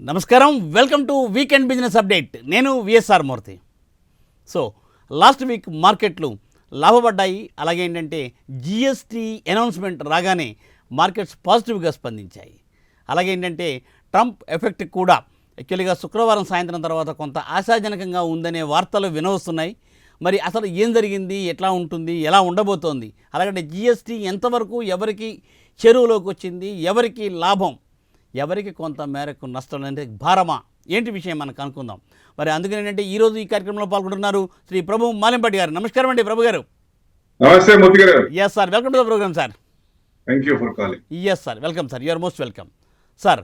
నమస్కారం, welcome to weekend business update. నేను VSR మూర్తి. So last week మార్కెట్లు లాభపడ్డాయి. అలాగే ఏంటంటే జిఎస్టీ అనౌన్స్మెంట్ రాగానే మార్కెట్స్ పాజిటివ్గా స్పందించాయి. అలాగే ఏంటంటే ట్రంప్ ఎఫెక్ట్ కూడా యాక్చువల్గా శుక్రవారం సాయంత్రం తర్వాత కొంత ఆశాజనకంగా ఉందనే వార్తలు వినవస్తున్నాయి. మరి అసలు ఏం జరిగింది, ఎట్లా ఉంటుంది, ఎలా ఉండబోతోంది, అలాగే జిఎస్టీ ఎంతవరకు ఎవరికి చెరువులోకి వచ్చింది, ఎవరికి లాభం, ఎవరికి కొంత మేరకు నష్టం, అంటే భారమా, ఏంటి విషయం మనం కనుక్కుందాం. మరి అందుకని ఏంటంటే ఈరోజు ఈ కార్యక్రమంలో పాల్గొంటున్నారు శ్రీ ప్రభు మాలింపట్టి గారు. నమస్కారం అండి ప్రభు గారు. నమస్తే మూర్తి గారు. Yes sir, welcome to the program sir. Thank you for calling. Yes sir, welcome sir, you're most welcome sir.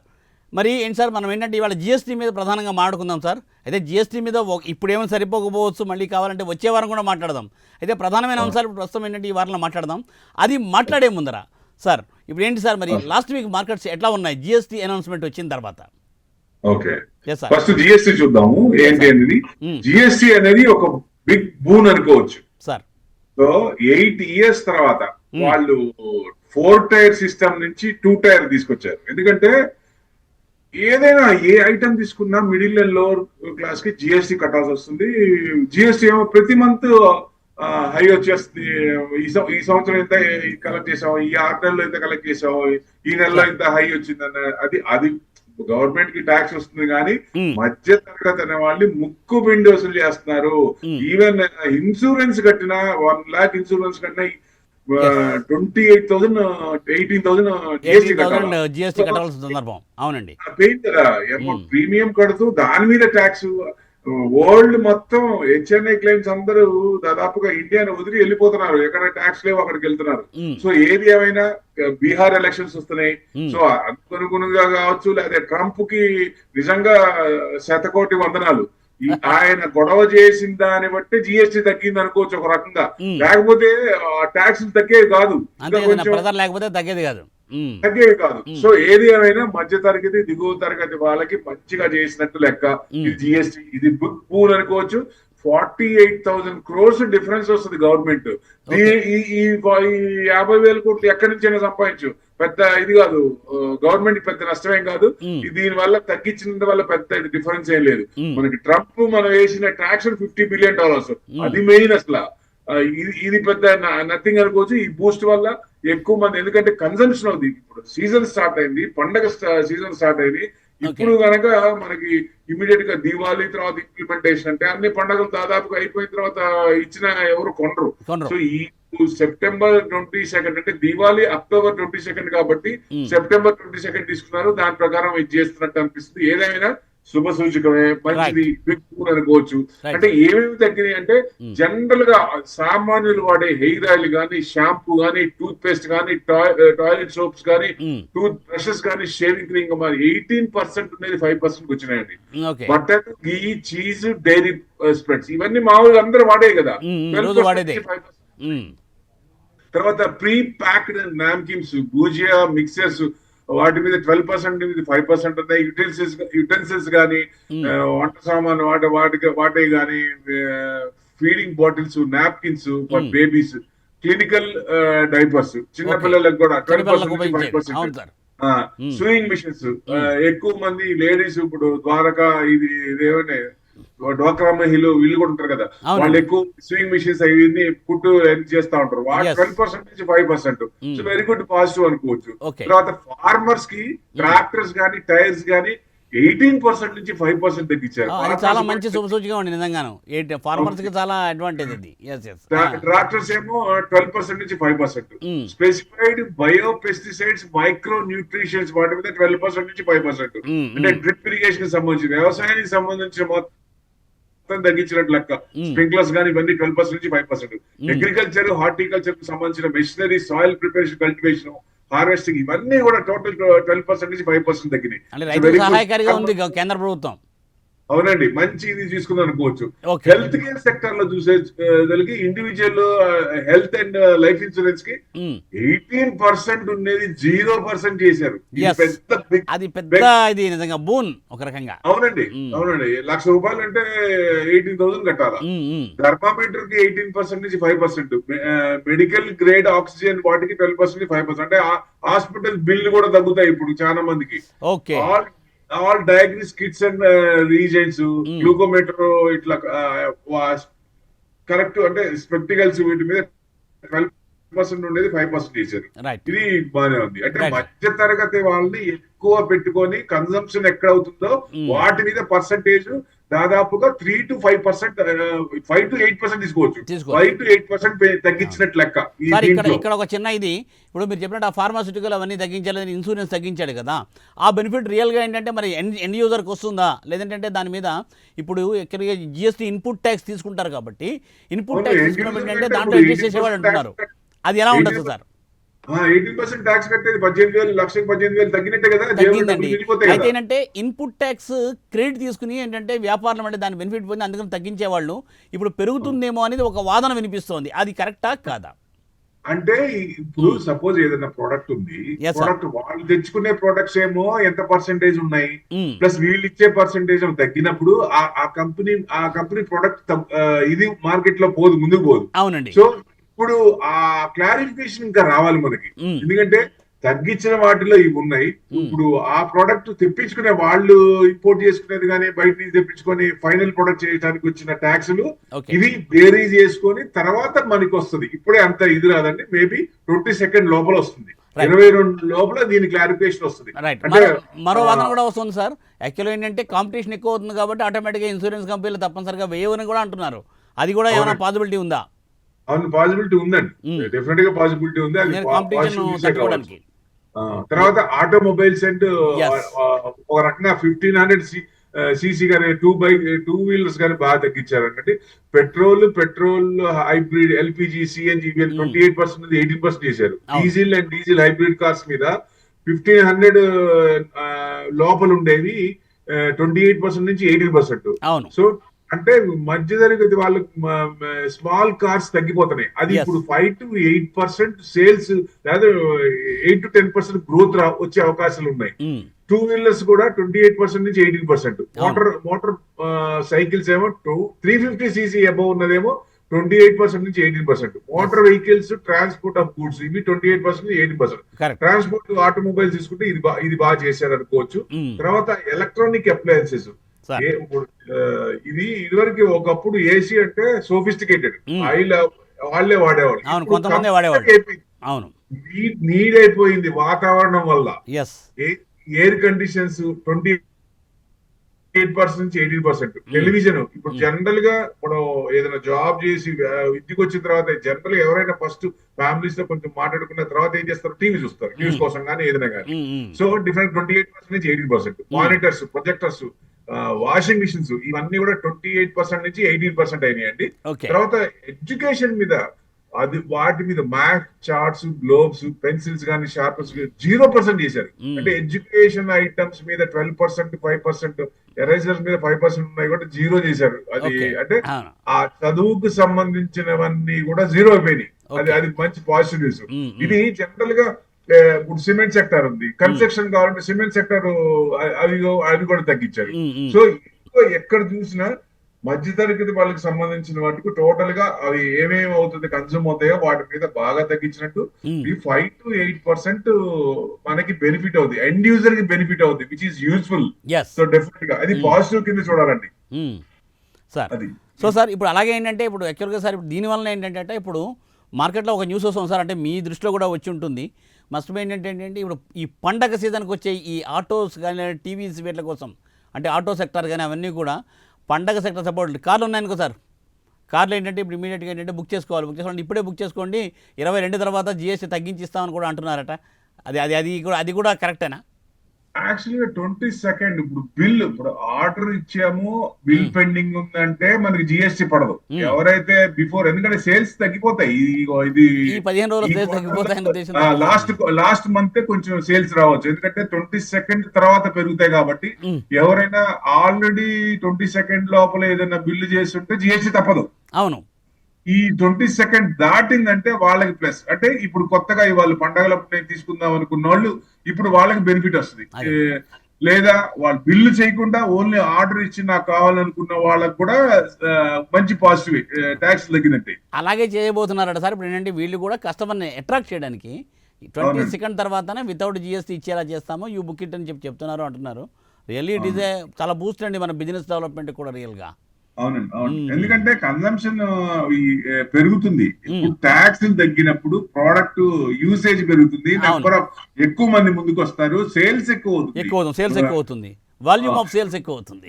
మరి ఏంటి సార్, మనం ఏంటంటే ఇవాళ జిఎస్టీ మీద ప్రధానంగా మాట్లాడుకుందాం సార్. అయితే జిఎస్టీ మీద ఇప్పుడు ఏమైనా సరిపోకపోవచ్చు, మళ్ళీ కావాలంటే వచ్చే వారం కూడా మాట్లాడదాం. అయితే ప్రధానమైన అంశాలు ఇప్పుడు ప్రస్తుతం ఏంటంటే ఈ వారంలో మాట్లాడదాం. అది మాట్లాడే ముందర సార్ ఇప్పుడు ఏంటి సార్, మరి లాస్ట్ వీక్ మార్కెట్స్ ఎట్లా ఉన్నాయి జిఎస్టీ అనౌన్స్మెంట్ వచ్చిన తర్వాత? ఓకే, ఫస్ట్ జిఎస్టీ చూద్దాము ఏంటి అనేది. జిఎస్టీ అనేది ఒక బిగ్ బూన్ అనుకోవచ్చు సార్. సో 8 years తర్వాత వాళ్ళు 4 tier సిస్టమ్ నుంచి 2 tier తీసుకొచ్చారు. ఎందుకంటే ఏదైనా ఏ ఐటమ్ తీసుకున్నా మిడిల్ అండ్ లోవర్ క్లాస్ కి జిఎస్టీ కట్టాల్సి వస్తుంది. జిఎస్టీ ఏమో ప్రతి మంత్ హై వచ్చేస్తుంది. ఈ సంవత్సరం ఎంత కలెక్ట్ చేసావు, ఈ 6 నెలల్లో ఎంత కలెక్ట్ చేసావు, ఈ నెలలో ఎంత హై వచ్చిందన్న అది గవర్నమెంట్ కి ట్యాక్స్ వస్తుంది. కానీ మధ్య తరగతి అనే వాళ్ళు ముక్కు పిండి వసూలు చేస్తున్నారు. ఈవెన్ ఇన్సూరెన్స్ కట్టినా 1 lakh ఇన్సూరెన్స్ కట్టినా 28,000 18,000 జిఎస్టీ కట్టాల్సిన సందర్భం. అవునండి, ప్రీమియం కడుతూ దాని మీద ట్యాక్స్. వరల్డ్ మొత్తం హెచ్ఎన్ఐ క్లైమ్స్ అందరూ దాదాపుగా ఇండియాని వదిలి వెళ్ళిపోతున్నారు. ఎక్కడ ట్యాక్స్ లేవు అక్కడికి వెళ్తున్నారు. సో ఏది ఏమైనా బీహార్ ఎలక్షన్స్ వస్తున్నాయి. సో అనుగుణంగా కావచ్చు, లేదా ట్రంప్ కి నిజంగా 100,000,000 వందనాలు. ఆయన గొడవ చేసిన దాన్ని బట్టి జిఎస్టీ తగ్గింది అనుకోవచ్చు ఒక రకంగా. లేకపోతే ట్యాక్స్ తగ్గేది కాదు, తగ్గేది కాదు. సో ఏది ఏమైనా మధ్య తరగతి దిగువ తరగతి వాళ్ళకి మంచిగా చేసినట్టు లెక్క. ఇది జిఎస్టీ, ఇది బిగ్ పూల్ అనుకోవచ్చు. 48,000 crores డిఫరెన్స్ వస్తుంది గవర్నమెంట్. ఈ 50,000 కోట్లు ఎక్కడి నుంచైనా సంపాదించు, పెద్ద ఇది కాదు, గవర్నమెంట్ పెద్ద నష్టమేం కాదు. దీని వల్ల తగ్గించిన వల్ల పెద్ద డిఫరెన్స్ ఏం లేదు. మనకి ట్రంప్ మనం వేసిన ట్యాక్స్ $50 billion, అది మెయిన్ అసలు. ఇది పెద్ద నథింగ్ అనుకోవచ్చు. ఈ బూస్ట్ వల్ల ఎక్కువ మంది, ఎందుకంటే కన్సంప్షన్ అవుతుంది. ఇప్పుడు సీజన్ స్టార్ట్ అయింది, పండగ సీజన్ స్టార్ట్ అయింది. ఇప్పుడు కనుక మనకి ఇమీడియట్ గా దివాళీ తర్వాత ఇంప్లిమెంటేషన్ అంటే అన్ని పండుగలు దాదాపుగా అయిపోయిన తర్వాత ఇచ్చిన ఎవరు కొనరు. సో ఈ సెప్టెంబర్ 22 అంటే దివాళీ అక్టోబర్ 22 కాబట్టి సెప్టెంబర్ 22 తీసుకున్నారు. దాని ప్రకారం ఇది చేస్తున్నట్టు అనిపిస్తుంది. ఏదైనా శుభ సూచకమే, మంచిది, బిగ్ పూల్ అనుకోవచ్చు. అంటే ఏమేమి తగ్గినాయి అంటే జనరల్ గా సామాన్యులు వాడే హెయిర్ ఆయిల్ గానీ, షాంపూ గానీ, టూత్ పేస్ట్ గానీ, టాయిలెట్ సోప్స్ గానీ, టూత్ బ్రషెస్ గానీ, షేవింగ్ క్రీమ్ మరి 18% ఉండేది 5% వచ్చినాయండి. బటర్, ఘీ, చీజ్, డైరీ స్ప్రెడ్స్ ఇవన్నీ మామూలుగా అందరూ వాడే కదా. తర్వాత pre packed napkins, bhujia mixers వాటి మీద 12% మీద 5% ఉన్నాయి. యుటెన్సిల్స్ కానీ, వంట సామాన్ వాటే గానీ, feeding bottles, napkins for babies, clinical diapers చిన్నపిల్లలకు కూడా 20% నుంచి 5%. స్వింగ్ మిషన్స్, ఎక్కువ మంది లేడీస్ ఇప్పుడు ద్వారకా ఇదేమన్నా డ్వాక్రా మహిళలు వీళ్ళు కూడా ఉంటారు కదా, వాళ్ళు ఎక్కువ స్వింగ్ మిషన్స్ అవి కుట్టు చేస్తా ఉంటారు. వాటి 12% నుంచి 5%. సో వెరీ గుడ్, పాజిటివ్ అనుకోవచ్చు. తర్వాత ఫార్మర్స్ కి ట్రాక్టర్స్ గానీ, టైర్స్ గానీ 18% నుంచి 5% తగ్గించారు. చాలా మంచి సూచిగా ఉంది నిజంగాను. ఫార్మర్స్ కి చాలా అడ్వాంటేజ్ అది. ట్రాక్టర్స్ ఏమో 12% నుంచి 5%. Specified bio pesticides, micro nutritions వాటి మీద 12% నుంచి 5%. అంటే డ్రిప్ ఇరిగేషన్ కి సంబంధించి, వ్యవసాయానికి సంబంధించిన మొత్తం తగ్గించినట్టు లెక్క. స్ప్రింక్లర్స్ కానీ ఇవన్నీ 12% నుంచి 5%. అగ్రికల్చర్, హార్టికల్చర్ కి సంబంధించిన machinery, soil preparation, cultivation, harvesting ఇవన్నీ కూడా టోటల్ 12% నుంచి 5% తగ్గినాయి. కేంద్ర ప్రభుత్వం అవునండి, మంచి ఇది తీసుకుందాం అనుకోవచ్చు. హెల్త్ కేర్ సెక్టర్ లో చూసేకి individual health and life insurance కి 18% ఉండేది 0% చేశారు. అది పెద్ద ఇది నిజంగా బూన్ ఒక రకంగా. అవునండి, ₹1,00,000 అంటే 18,000 కట్టాలా. థర్మామీటర్ కి 18% నుంచి 5%. మెడికల్ గ్రేడ్ ఆక్సిజన్ వాటికి 12% నుంచి 5%. అంటే హాస్పిటల్ బిల్లు కూడా తగ్గుతాయి ఇప్పుడు చాలా మందికి. All diagnose kits and reasons, glucometer ఇట్లా కరెక్ట్ అంటే స్పెక్టికల్స్ వీటి మీద 12% ఉండేది 5% చేశారు. రైట్. ఇది బాగానే ఉంది. అంటే Right. మధ్య తరగతి వాళ్ళని ఎక్కువ పెట్టుకొని కన్సంప్షన్ ఎక్కడ అవుతుందో వాటి మీద పర్సంటేజ్ దాదాపుగా 3 to 5%, 5 to 8% తీసుకోవచ్చు. 5 to 8% తగ్గించినట్లు లెక్క ఈ సార్ ఇక్కడ దీంట్లో. ఇక్కడ ఒక చిన్న ఇది, ఇప్పుడు మీరు చెప్పినట్టు ఆ ఫార్మాసిటికల్ అవన్నీ తగ్గించాలని ఇన్సూరెన్స్ తగ్గించాడు కదా, ఆ బెనిఫిట్ రియల్గా ఏంటంటే మరి ఎండ్ యూజర్కి వస్తుందా, లేదంటే దాని మీద ఇప్పుడు ఎక్కడికి జిఎస్టీ ఇన్పుట్ ట్యాక్స్ తీసుకుంటారు కాబట్టి ఇన్పుట్ అవును, ట్యాక్స్ end తీసుకున్నప్పుడు user ఏంటంటే అంటే దాంట్లో ఇప్పుడు అడ్జస్ట్ చేసేవాళ్ళు 18% అంటున్నారు. అది ఎలా ఉంటుంది సార్? 18% ట్యాక్స్ కట్టేది 18,000, లక్షకి 18,000 తగ్గినట్టే కదా, జేబులో తగ్గిందండి. డబ్బులు మిగిలిపోతాయి అయితే కదా. ఏంటంటే ఇన్పుట్ ట్యాక్స్ క్రెడిట్ తీసుకుని ఏంటంటే వ్యాపారం అంటే దాని బెనిఫిట్ పోయింది, అందుకని తగ్గించేవాళ్ళు. ఇప్పుడు పెరుగుతుందేమో అనేది ఒక వాదన వినిపిస్తోంది. అది కరెక్టా కాదా? అంటే ఇప్పుడు సపోజ్ ఏదైనా ప్రోడక్ట్ ఉంది, Yes, sir. ప్రోడక్ట్ వాళ్ళు తెచ్చుకునే ప్రొడక్ట్స్ ఏమో ఎంత పర్సెంటేజ్ ఉన్నాయి, మ్మ్. ప్లస్ వీళ్ళు ఇచ్చే పర్సెంటేజ్ తగ్గినప్పుడు ఆ కంపెనీ ప్రొడక్ట్ ఇది మార్కెట్ లో పోదు, ముందుకు పోదు. అవునండి. సో ఇప్పుడు ఆ క్లారిఫికేషన్ ఇంకా రావాలి మనకి. మ్మ్. ఎందుకంటే తగ్గించిన వాటిలో ఇవి ఉన్నాయి. ఇప్పుడు ఆ ప్రోడక్ట్ తెప్పించుకునే వాళ్ళు ఇంపోర్ట్ చేసుకునేది కానీ బయట నుంచి తెప్పించుకొని ఫైనల్ ప్రొడక్ట్ చేయడానికి వచ్చిన ట్యాక్సులు ఓకే. ఇవి బేరీ చేసుకొని తర్వాత మనకి వస్తుంది. ఇప్పుడే అంత ఇది రాదండి, మేబీ 22 లోపల వస్తుంది, Right. 22 లోపల దీని క్లారిఫికేషన్ వస్తుంది. రైట్. అంటే మరో వాదన కూడా వస్తుంది సార్. యాక్చువల్గా ఏంటంటే కాంపిటీషన్ ఎక్కువ అవుతుంది కాబట్టి ఆటోమేటిక్గా ఇన్సూరెన్స్ కంపెనీలు తప్పనిసరిగా వేయవని కూడా అంటున్నారు. అది కూడా ఏమైనా పాసిబిలిటీ ఉందా? అవును, పాసిబిలిటీ ఉందండి, డెఫినెట్ గా పాసిబిలిటీ ఉంది. అది కాంపిటీషన్ positive use ఏ తట్టుకోవడానికి. కావచ్చు. తర్వాత ఆటోమొబైల్స్ అండ్ Yes. ఒక రకంగా 1500 సీసీ గానీ టూ వీలర్స్ గానీ బాగా తగ్గించారు. అంటే పెట్రోల్ హైబ్రిడ్, ఎల్పిజి, సిఎన్జి 28% నుంచి 18% చేశారు. Diesel and diesel hybrid cars మీద 1500 లోపల ఉండేవి 28% నుంచి 18%. అవును. సో అంటే మధ్య తరగతి వాళ్ళకి స్మాల్ కార్స్ తగ్గిపోతున్నాయి. అది Yes. ఇప్పుడు 5 to 8% సేల్స్ లేదా 8 to 10% గ్రోత్ వచ్చే అవకాశాలు ఉన్నాయి. మ్మ్. టూ వీలర్స్ కూడా 28% నుంచి 18%. మోటార్ సైకిల్స్ ఏమో 350 cc అబౌవ్ ఉన్నదేమో 28% నుంచి 18%. Motor vehicles, transport of goods ఇవి 28% నుంచి 18%. కరెక్ట్. ట్రాన్స్పోర్ట్ ఆటోమొబైల్స్ తీసుకుంటే ఇది బాగా చేశారు అనుకోవచ్చు. మ్మ్. తర్వాత ఎలక్ట్రానిక్ అప్లయన్సెస్, సార్. ఇది ఇదివరకు ఒకప్పుడు ఏసీ అంటే సోఫిస్టికేటెడ్ ఆయిల్ వాళ్ళే వాడేవాళ్ళు. అవును, ఇప్పుడు కొంతమంది company వాడేవాళ్ళు. అయిపోయింది. అవును. నీడ్ అయిపోయింది వాతావరణం వల్ల. ఎస్. ఎయిర్ కండిషన్స్ 28% నుంచి 18%. టెలివిజన్ ఇప్పుడు జనరల్ గా మనం ఏదైనా జాబ్ చేసి ఇంటికి వచ్చిన తర్వాత జనరల్ గా ఎవరైనా ఫస్ట్ ఫ్యామిలీస్ లో కొంచెం మాట్లాడుకున్న తర్వాత ఏం చేస్తారు, టీవీ చూస్తారు, న్యూస్ కోసం కానీ ఏదైనా కానీ. సో డిఫరెంట్ 28% నుంచి 18%. మానిటర్స్, ప్రొజెక్టర్స్, వాషింగ్ మిషన్స్ ఇవన్నీ కూడా 28% నుంచి 18% అయినాయండి. ఓకే. తర్వాత ఎడ్యుకేషన్ మీద వాటి మీద మ్యాథ్ చార్ట్స్, గ్లోబ్స్, పెన్సిల్స్ కానీ షార్పర్స్ 0% చేశారు. అంటే ఎడ్యుకేషన్ ఐటమ్స్ మీద 12%, 5%, ఎరేజర్స్ మీద 5% ఉన్నాయి కూడా 0 చేశారు. అది Okay. అంటే అవును. ఆ చదువుకు సంబంధించినవన్నీ కూడా 0 అయిపోయినాయి. అది మంచి పాజిటివ్ న్యూస్. ఇది జనరల్ గా ఇప్పుడు సిమెంట్ సెక్టర్ ఉంది, కన్స్ట్రక్షన్ కావాలంటే సిమెంట్ సెక్టర్ అవి కూడా తగ్గించారు. సో ఎక్కడ చూసినా మధ్య తరగతి వాళ్ళకి సంబంధించిన వాటికి టోటల్ గా అవి ఏమేమి అవుతుంది కన్సూమ్ అవుతాయో వాటి మీద బాగా తగ్గించినట్టు ఈ 5 to 8% మనకి బెనిఫిట్ అవుతుంది, ఎండ్ యూజర్ కి బెనిఫిట్ అవుతుంది, which is useful. Yes. So definite గా అది పాజిటివ్ కింద చూడాలండి. సార్. అది సో సార్ ఇప్పుడు అలాగే ఏంటంటే ఇప్పుడు యాక్చువల్గా సార్ ఇప్పుడు దీనివల్ల ఏంటంటే ఇప్పుడు మార్కెట్లో ఒక న్యూస్ వస్తుంది సార్, అంటే మీ దృష్టిలో కూడా వచ్చి ఉంటుంది. మస్ట్ ఏంటంటే ఇప్పుడు ఈ పండగ సీజన్కి వచ్చే ఈ ఆటోస్ కానీ టీవీస్ వీటి కోసం, అంటే ఆటో సెక్టర్ కానీ అవన్నీ కూడా పండగ సెక్టర్ సపోర్ట్. కార్లు ఉన్నాయనుకో సార్, కార్లు ఏంటంటే ఇప్పుడు ఇమీడియట్గా ఏంటంటే బుక్ చేసుకోండి, ఇప్పుడే బుక్ చేసుకోండి, 22 తర్వాత జిఎస్టీ తగ్గించిస్తామని కూడా అంటున్నారట. అది కూడా కరెక్టేనా? యాక్చువల్గా 22nd ఇప్పుడు బిల్, ఇప్పుడు ఆర్డర్ ఇచ్చాము, బిల్ పెండింగ్ ఉందంటే మనకి జిఎస్టీ పడదు. ఎవరైతే బిఫోర్, ఎందుకంటే సేల్స్ తగ్గిపోతాయి. ఇది ఈ 15 రోజులు సేల్స్ తగ్గిపోతాయని ఉద్దేశం. లాస్ట్ మంత్ కొంచెం సేల్స్ రావచ్చు, ఎందుకంటే 22nd తర్వాత పెరుగుతాయి కాబట్టి. ఎవరైనా ఆల్రెడీ 22nd లోపల ఏదైనా బిల్లు చేస్తుంటే జిఎస్టీ తప్పదు. అవును. ఈ 22nd దాటిందంటే వాళ్ళకి ప్లస్. అంటే ఇప్పుడు కొత్తగా వాళ్ళు పండగలప్పుడు తీసుకుందాం అనుకున్న వాళ్ళు ఇప్పుడు వాళ్ళకి బెనిఫిట్ వస్తుంది. లేదా వాళ్ళు బిల్లు చేయకుండా ఓన్లీ ఆర్డర్ ఇచ్చి నాకు కావాలనుకున్న వాళ్ళకి కూడా మంచి పాజిటివ్, ట్యాక్స్ తగ్గినట్టే. అలాగే చేయబోతున్నారట సార్. ఇప్పుడు ఏంటంటే వీళ్ళు కూడా కస్టమర్ని అట్రాక్ట్ చేయడానికి 22nd తర్వాతనే వితౌట్ జిఎస్టీ ఇచ్చేలా చేస్తాము, యూ బుక్ ఇట్ అని చెప్తున్నారు అంటున్నారు. రియల్లీ ఇట్ ఈస్ ఏ చాలా బూస్ట్ అండి మన బిజినెస్ డెవలప్మెంట్ కూడా రియల్గా. అవునండి, అవును. ఎందుకంటే కన్సంప్షన్ పెరుగుతుంది. ఇప్పుడు ట్యాక్స్ తగ్గినప్పుడు ప్రోడక్ట్ యూసేజ్ పెరుగుతుంది, నెంబర్ ఆఫ్ ఎక్కువ మంది ముందుకు వస్తారు, సేల్స్ ఎక్కువ అవుతుంది, సేల్స్ ఎక్కువ అవుతుంది, వాల్యూమ్ ఆఫ్ సేల్స్ ఎక్కువ అవుతుంది.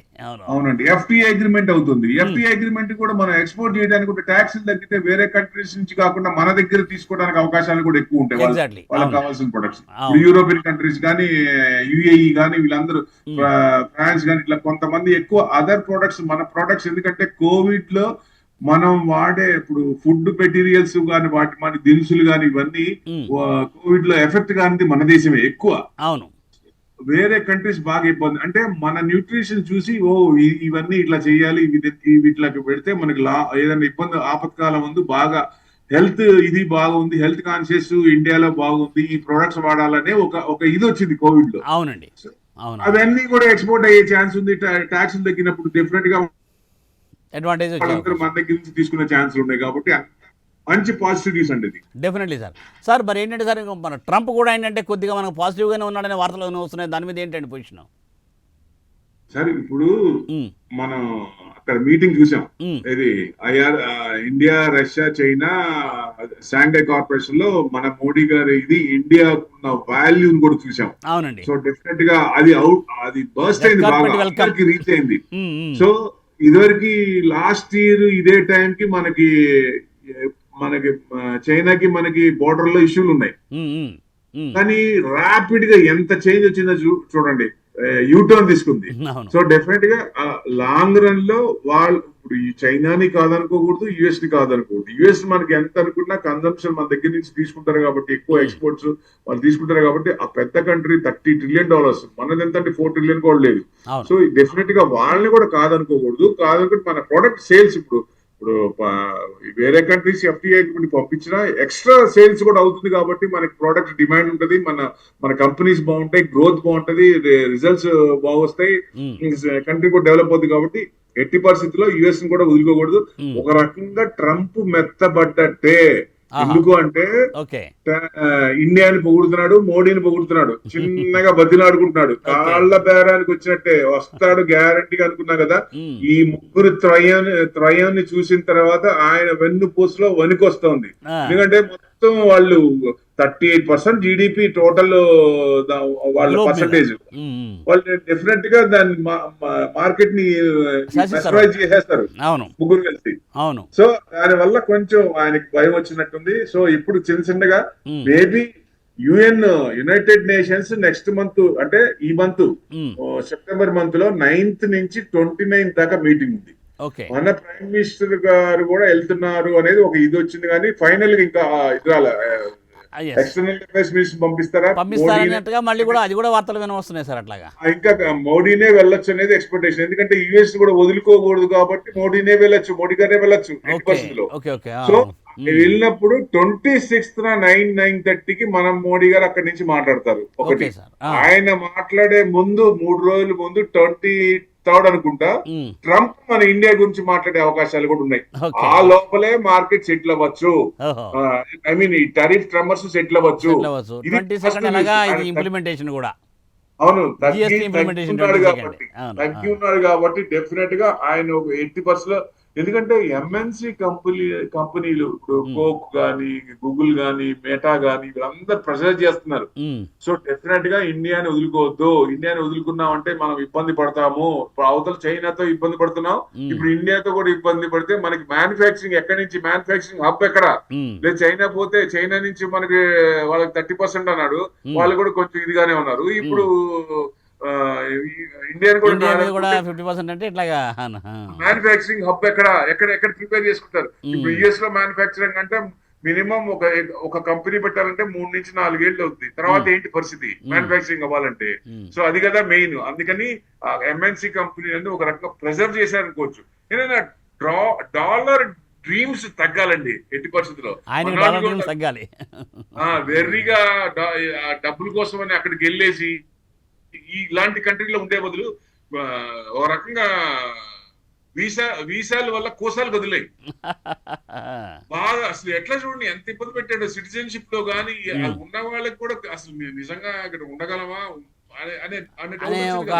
అవునండి. FTA అగ్రిమెంట్ అవుతుంది. FTA అగ్రిమెంట్ కూడా మనం ఎక్స్పోర్ట్ చేయడానికి కూడా ట్యాక్స్ తగ్గితే వేరే కంట్రీస్ నుంచి కాకుండా మన దగ్గర తీసుకోవడానికి అవకాశాలు కూడా ఎక్కువ ఉంటాయి వాళ్ళకి కావాల్సిన ప్రొడక్ట్స్. యూరోపియన్ కంట్రీస్ కానీ, UAE కానీ, వీళ్ళందరూ ఫ్రాన్స్ కానీ, ఇట్లా కొంతమంది ఎక్కువ అదర్ ప్రొడక్ట్స్, మన ప్రొడక్ట్స్, ఎందుకంటే కోవిడ్ లో మనం వాడే ఇప్పుడు ఫుడ్ మెటీరియల్స్ కానీ, వాటి మన దినుసులు కానీ, ఇవన్నీ కోవిడ్ లో ఎఫెక్ట్ కానిది మన దేశమే ఎక్కువ. అవును. వేరే కంట్రీస్ బాగా ఇబ్బంది, అంటే మన న్యూట్రిషన్ చూసి ఇవన్నీ ఇట్లా చేయాలి, ఇట్లా పెడితే మనకి ఏదైనా ఇబ్బంది ఆపత్కాలం ముందు బాగా హెల్త్ ఇది బాగుంది, హెల్త్ కాన్షియస్ ఇండియాలో బాగుంది, ఈ ప్రొడక్ట్స్ వాడాలనే ఒక ఇది వచ్చింది కోవిడ్ లో. అవునండి, అవును. అవన్నీ కూడా ఎక్స్పోర్ట్ అయ్యే ఛాన్స్ ఉంది. ట్యాక్స్ తగ్గినప్పుడు డెఫినెట్ గా అడ్వాంటేజ్ మన దగ్గర నుంచి తీసుకునే ఛాన్సులు ఉన్నాయి. కాబట్టి మంచి పాజిటివిటీస్ అండి ఇది. డెఫినెట్లీ సార్ మరి ఏంటంటే సార్, మన ట్రంప్ కూడా ఏంటంటే కొద్దిగా మనకు పాజిటివ్గానే ఉన్నాడనే వార్తలు వస్తున్నాయి, దాని మీద ఏంటండి పొజిషన్? సార్ ఇప్పుడు మనం అక్కడ మీటింగ్ చూసాం, ఇది India, Russia, China, Shanghai corporation లో మన మోడీ గారు ఇది ఇండియా ఉన్న వాల్యూ కూడా చూసాం. అవునండి. సో డెఫినెట్ గా అది బర్స్ట్ అయింది, బాగా రీచ్ అయింది. సో ఇదివరకు లాస్ట్ ఇయర్ ఇదే టైం కి మనకి చైనాకి మనకి బోర్డర్ లో ఇష్యూలు ఉన్నాయి. కానీ ర్యాపిడ్ గా ఎంత చేంజ్ వచ్చిందో చూడండి, యూటర్న్ తీసుకుంది. సో డెఫినెట్ గా లాంగ్ రన్ లో వాళ్ళు ఇప్పుడు ఈ చైనాని కాదనుకోకూడదు, యుఎస్ ని కాదనుకోకూడదు. యుఎస్ మనకి ఎంత అనుకున్నా కన్సంప్షన్ మన దగ్గర నుంచి తీసుకుంటారు కాబట్టి, ఎక్కువ ఎక్స్పోర్ట్స్ వాళ్ళు తీసుకుంటారు కాబట్టి, ఆ పెద్ద కంట్రీ $30 trillion, మనది ఎంత అంటే $4 trillion కూడా లేదు. సో డెఫినెట్ గా వాళ్ళని కూడా కాదనుకోకూడదు. మన ప్రొడక్ట్ సేల్స్ ఇప్పుడు వేరే కంట్రీస్ FTA పంపించినా ఎక్స్ట్రా సేల్స్ కూడా అవుతుంది కాబట్టి మనకి ప్రోడక్ట్ డిమాండ్ ఉంటుంది, మన కంపెనీస్ బాగుంటాయి, గ్రోత్ బాగుంటది, రిజల్ట్స్ బాగొస్తాయి, కంట్రీ కూడా డెవలప్ అవుతుంది. కాబట్టి ఎట్టి పరిస్థితుల్లో యుఎస్ ని కూడా వదులుకోకూడదు. ఒక రకంగా ట్రంప్ మెత్తబడ్డట్టే. ఎందుకు అంటే ఇండియాని పొగుడుతున్నాడు, మోడీని పొగుడుతున్నాడు, చిన్నగా బతిలాడుకుంటున్నాడు, కాళ్ళ బేరానికి వచ్చినట్టే వస్తాడు గ్యారంటీగా అనుకున్నా కదా. ఈ ముగ్గురు త్రయాన్ని చూసిన తర్వాత ఆయన వెన్ను పూసలో వణికొస్తోంది. ఎందుకంటే మొత్తం వాళ్ళు 38% GDP టోటల్ వాళ్ళ పర్సంటేజ్, వాళ్ళు డెఫినెట్ గా దాన్ని మార్కెట్ ని మెస్మరైజ్ చేసేస్తారు ముగ్గురు కలిసి. సో దాని వల్ల కొంచెం ఆయనకి భయం వచ్చినట్టుంది. సో ఇప్పుడు చిన్నగా maybe United nations next month, అంటే ఈ మంత్ సెప్టెంబర్ మంత్ లో 9th నుంచి 29th దాకా మీటింగ్ ఉంది. మన ప్రైమ్ మినిస్టర్ గారు కూడా వెళ్తున్నారు అనేది ఒక ఇది వచ్చింది, కానీ ఫైనల్ గా ఇంకా ఇది రాలే. ఎక్స్టర్నల్ అఫైర్స్ మినిస్టర్ పంపిస్తారా, మళ్ళీ కూడా అది కూడా వార్తలు వినవస్తున్నాయి సార్. అట్లాగా ఇంకా మోడీనే వెళ్ళొచ్చు అనేది ఎక్స్పెక్టేషన్. ఎందుకంటే యుఎస్ కూడా వదులుకోకూడదు కాబట్టి మోడీనే వెళ్ళొచ్చు, మోడీ గారే వెళ్ళొచ్చు. సో వెళ్ళినప్పుడు 26th 9:30కి మనం మోడీ గారు అక్కడి నుంచి మాట్లాడతారు. ఒకటి ఆయన మాట్లాడే ముందు 3 రోజుల ముందు 23rd అనుకుంటా ట్రంప్ మన ఇండియా గురించి మాట్లాడే అవకాశాలు కూడా ఉన్నాయి. ఆ లోపలే మార్కెట్ సెటిల్ అవ్వచ్చు, ఐ మీన్ ఈ టారిఫ్ ట్రంబర్స్ సెటిల్ అవ్వచ్చు. ఇంప్లిమెంటేషన్ కూడా అవును, తగ్గి ఉన్నాడు కాబట్టి డెఫినెట్ గా ఆయన 80%. ఎందుకంటే MNC కంపెనీలు ఇప్పుడు కోక్ గానీ, గూగుల్ గానీ, మెటా గానీ వీళ్ళందరూ ప్రెషర్ చేస్తున్నారు. సో డెఫినెట్ గా ఇండియాని వదులుకోవద్దు, ఇండియాని వదులుకున్నామంటే మనం ఇబ్బంది పడతాము. ఇప్పుడు అవతల చైనాతో ఇబ్బంది పడుతున్నాం, ఇప్పుడు ఇండియాతో కూడా ఇబ్బంది పడితే మనకి మ్యానుఫ్యాక్చరింగ్ ఎక్కడి నుంచి, మ్యానుఫ్యాక్చరింగ్ హబ్ ఎక్కడ లేదు. చైనా పోతే చైనా నుంచి మనకి వాళ్ళకి 30% అన్నాడు, వాళ్ళు కూడా కొంచెం ఇదిగానే ఉన్నారు. ఇప్పుడు ఇండియన్ కూడా 50% అంటే ఇట్లాగా మ్యానుఫ్యాక్చరింగ్ హబ్ ఎక్కడ ప్రిపేర్ చేసుకుంటారు. ఇప్పుడు యుఎస్ లో మ్యానుఫ్యాక్చరింగ్ అంటే మినిమం ఒక కంపెనీ పెట్టాలంటే 3 నుంచి 4 ఏళ్ళు అవుతుంది. తర్వాత ఏంటి పరిస్థితి మ్యానుఫ్యాక్చరింగ్ అవ్వాలంటే? సో అది కదా మెయిన్. అందుకని MNC కంపెనీ ఒక రకంగా ప్రెజర్ చేశారనుకోవచ్చు. ఏదైనా డాలర్ డ్రీమ్స్ తగ్గాలండి ఎట్టి పరిస్థితుల్లో, తగ్గాలి. వెర్రిగా డబ్బుల కోసం అని అక్కడికి వెళ్ళేసి ఇలాంటి కంట్రీలో ఉండే బదులు ఒక రకంగా వీసాల వల్ల కోసాలు కదిలాయి బాగా. అసలు ఎట్లా చూడండి ఎంత ఇబ్బంది పెట్టాడు సిటిజన్షిప్ లో గానీ. ఉన్న వాళ్ళకి కూడా అసలు నిజంగా ఇక్కడ ఉండగలమా అనే ఒక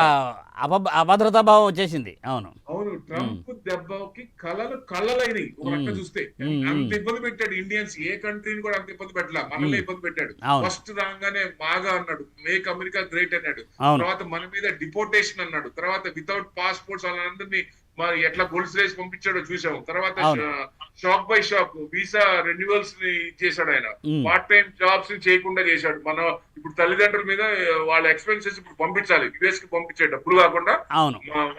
అభద్రతా భావం వచ్చేసింది. అవును అవును, ట్రంప్ దెబ్బకి కళ్ళలైనవి ఒక రకంగా చూస్తే. అంత ఇబ్బంది పెట్టాడు ఇండియన్స్, ఏ కంట్రీని కూడా అంత ఇబ్బంది పెట్టలా, మనల్ని ఇబ్బంది పెట్టాడు. ఫస్ట్ రాగానే బాగా అన్నాడు, మేక్ అమెరికా గ్రేట్ అన్నాడు. తర్వాత మన మీద డిపోర్టేషన్ అన్నాడు. తర్వాత వితౌట్ పాస్పోర్ట్స్ వాళ్ళందరినీ మరి ఎట్లా గోల్స్ రేస్ పంపించాడో చూసాము. తర్వాత shop by shop visa renewals ని ఇచ్చేసాడు ఆయన. పార్ట్ టైం జాబ్స్ ని చేయకుండా చేశాడు. మనం ఇప్పుడు తల్లిదండ్రుల మీద వాళ్ళ ఎక్స్పెన్సెస్ ఇప్పుడు పంపించాలి, యుఎస్ కి పంపించే డబ్బులు కాకుండా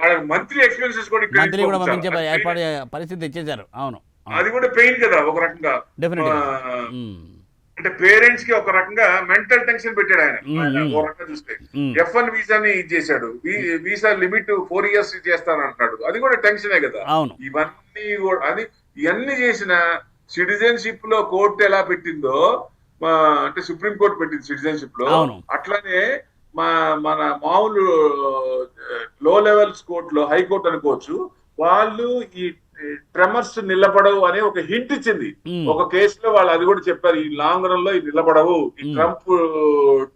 వాళ్ళ మంత్లీ ఎక్స్పెన్సెస్ కూడా పరిస్థితి ఇచ్చేసారు. అవును, అది కూడా పెయిన్ కదా ఒక రకంగా. అంటే పేరెంట్స్ కి ఒక రకంగా మెంటల్ టెన్షన్ పెట్టాడు ఆయన. ఒక రకంగా చూస్తే F1 వీసాని ఇచ్చేసాడు, వీసా లిమిట్ 4 years చేస్తాను అంటాడు, అది కూడా టెన్షనే కదా. ఇవన్నీ కూడా ఇవన్నీ చేసిన సిటిజన్షిప్ లో కోర్టు ఎలా పెట్టిందో, అంటే సుప్రీం కోర్టు పెట్టింది సిటిజన్షిప్ లో, అట్లానే మన మామూలు లో లెవెల్స్ కోర్టులో హైకోర్టు అనుకోవచ్చు, వాళ్ళు ఈ ట్రెమర్స్ నిలబడవు అనే ఒక హింట్ ఇచ్చింది ఒక కేసులో. వాళ్ళు అది కూడా చెప్పారు, ఈ లాంగ్ రన్ లో ఇది నిలబడవు, ఈ ట్రంప్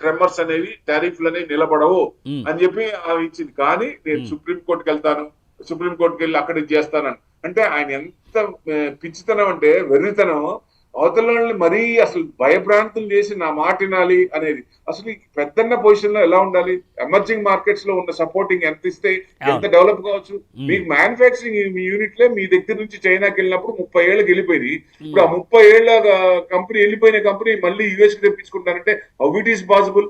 ట్రెమర్స్ అనేవి టారిఫ్లు అనేవి నిలబడవు అని చెప్పి ఇచ్చింది. కానీ నేను సుప్రీం కోర్టుకి వెళ్తాను, సుప్రీం కోర్టుకి వెళ్ళి అక్కడ ఇది చేస్తానని అంటే ఆయన ఎంత పిచ్చితనం అంటే వెర్రితనం. అవతల వాళ్ళని మరీ అసలు భయభ్రాంతులు చేసి నా మాట వినాలి అనేది. అసలు పెద్దన్న పొజిషన్ లో ఎలా ఉండాలి? ఎమర్జింగ్ మార్కెట్స్ లో ఉన్న సపోర్టింగ్ ఎంత ఇస్తే ఎంత డెవలప్ కావచ్చు. మీకు మ్యానుఫాక్చరింగ్ యూనిట్ లే మీ దగ్గర నుంచి చైనాకి వెళ్ళినప్పుడు 30 ఏళ్ళకి వెళ్ళిపోయింది. ఇప్పుడు ఆ 30 ఏళ్ల కంపెనీ వెళ్ళిపోయిన కంపెనీ మళ్ళీ యుఎస్ కి తెప్పించుకుంటారంటే హౌ ఇట్ ఈస్ పాసిబుల్?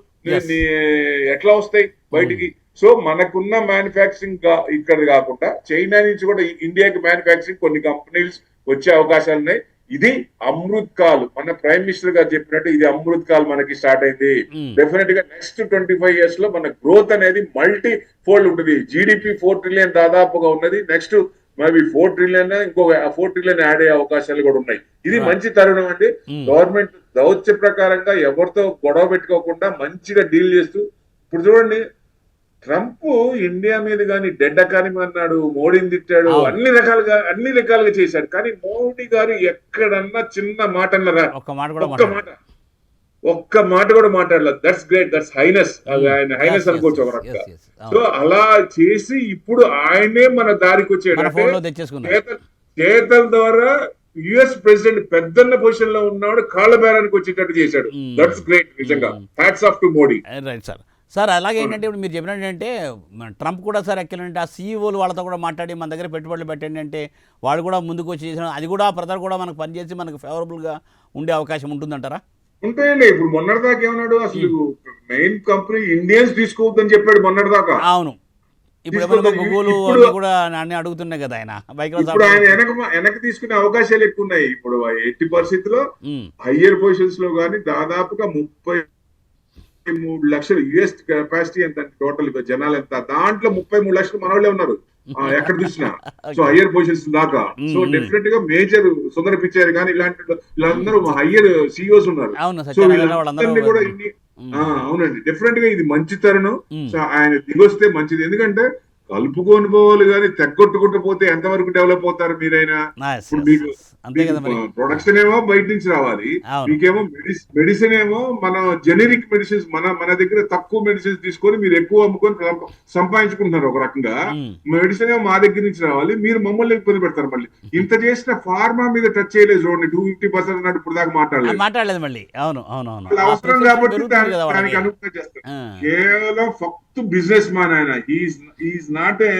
ఎట్లా వస్తాయి బయటికి? సో మనకున్న మ్యానుఫాక్చరింగ్ ఇక్కడ కాకుండా చైనా నుంచి కూడా ఇండియాకి మ్యానుఫాక్చరింగ్ కొన్ని కంపెనీస్ వచ్చే అవకాశాలు ఉన్నాయి. ఇది అమృత్ కాల్, మన ప్రైమ్ మినిస్టర్ గారు చెప్పినట్టు ఇది అమృత్ కాల్ మనకి స్టార్ట్ అయింది. డెఫినెట్ గా నెక్స్ట్ 25 years లో మన గ్రోత్ అనేది మల్టీ ఫోల్డ్ ఉంటుంది. జీడిపి 4 trillion దాదాపుగా ఉన్నది. నెక్స్ట్ మేబీ 4 trillion, ఇంకో 4 trillion యాడ్ అయ్యే అవకాశాలు కూడా ఉన్నాయి. ఇది మంచి తరుణం అండి. గవర్నమెంట్ దౌత్య ప్రకారంగా ఎవరితో గొడవ పెట్టుకోకుండా మంచిగా డీల్ చేస్తూ, ఇప్పుడు చూడండి ట్రంప్ ఇండియా మీద కానీ డెడ్ ఎకానమీ అన్నాడు, మోడీని తిట్టాడు, అన్ని రకాలుగా చేశాడు. కానీ మోడీ గారు ఎక్కడన్నా చిన్న మాట అన్నారా? ఒక్క మాట కూడా మాట్లాడలేదు. That's great, that's highness. ఆయన హైనెస్ అనుకోవచ్చు ఒక రకంగా. సో అలా చేసి ఇప్పుడు ఆయనే మన దారికి వచ్చాడు. చేతల ద్వారా యుఎస్ ప్రెసిడెంట్ పెద్దన్న పొజిషన్ లో ఉన్నాడు, కాళ్ళ బేరానికి వచ్చేటట్టు చేశాడు. దట్స్ గ్రేట్ నిజంగా. Hats off to Modi. Right sir. Sir అలాగే ఏంటంటే ఇప్పుడు మీరు చెప్పినట్టు అంటే ట్రంప్ కూడా సార్ ఎక్కాలంటే ఆ సీఈఓలు వాళ్ళతో కూడా మాట్లాడి మన దగ్గర పెట్టుబడులు పెట్టండి అంటే వాళ్ళు కూడా ముందుకు వచ్చి చేసిన అది కూడా ప్రజలు కూడా మనకు పనిచేసి మనకు ఫేవరబుల్గా ఉండే అవకాశం ఉంటుందంటారా? ఉంటాయండి. ఇప్పుడు మొన్నటిదాకా ఏమన్నాడు, అసలు మెయిన్ కంపెనీ ఇండియన్స్ తీసుకోవద్దని చెప్పాడు మొన్నటిదాకా. అవును, ఇప్పుడు గూగుల్ కూడా అన్ని అడుగుతున్నాయి కదా ఆయన. ఇప్పుడు ఆయన వెనక్కి తీసుకునే అవకాశాలు ఎక్కువ ఉన్నాయి. ఇప్పుడు ఎట్టి పరిస్థితుల్లో హయ్యర్ పొజిషన్స్ లో కానీ దాదాపుగా 33 లక్షలు యుఎస్ కెపాసిటీ ఎంత టోటల్ జనాలు ఎంత, దాంట్లో 33 లక్షలు మనోళ్ళే ఉన్నారు ఎక్కడ చూసినా. సో హయ్యర్ పొజిషన్స్ దాకా. సో డెఫినెట్ గా మేజర్ సుందర పిచ్చారు కానీ ఇలాంటి వీళ్ళందరూ హయ్యర్ సిఇఓస్ ఉన్నారు. సో వీళ్ళందరినీ కూడా అవునండి, డెఫినెట్ గా ఇది మంచి తరుణం. సో ఆయన దిగొస్తే మంచిది. ఎందుకంటే కలుపుకొని పోవాలి కానీ తెగొట్టుకుంటూ పోతే ఎంతవరకు డెవలప్ అవుతారు మీరైనా? ఇప్పుడు మీకు ప్రొడక్షన్ ఏమో బయట నుంచి రావాలి, మీకేమో మెడిసిన్ ఏమో మన జెనరిక్ మెడిసిన్స్ మన దగ్గర తక్కువ మెడిసిన్స్ తీసుకొని మీరు ఎక్కువ అమ్ముకొని సంపాదించుకుంటున్నారు ఒక రకంగా. మెడిసిన్ ఏమో మా దగ్గర నుంచి రావాలి, మీరు మమ్మల్ని ఇబ్బంది పెడతారు. మళ్ళీ ఇంత చేసిన ఫార్మా మీద టచ్ చేయలేదు చూడండి. 250% అన్నట్టు ఇప్పుడు దాకా మాట్లాడలేదు మళ్ళీ. అవసరం కాబట్టి దానికి అనుకూలంగా చేస్తారు. కేవలం ఫక్త్ బిజినెస్ మ్యాన్ ఆయన. He's not a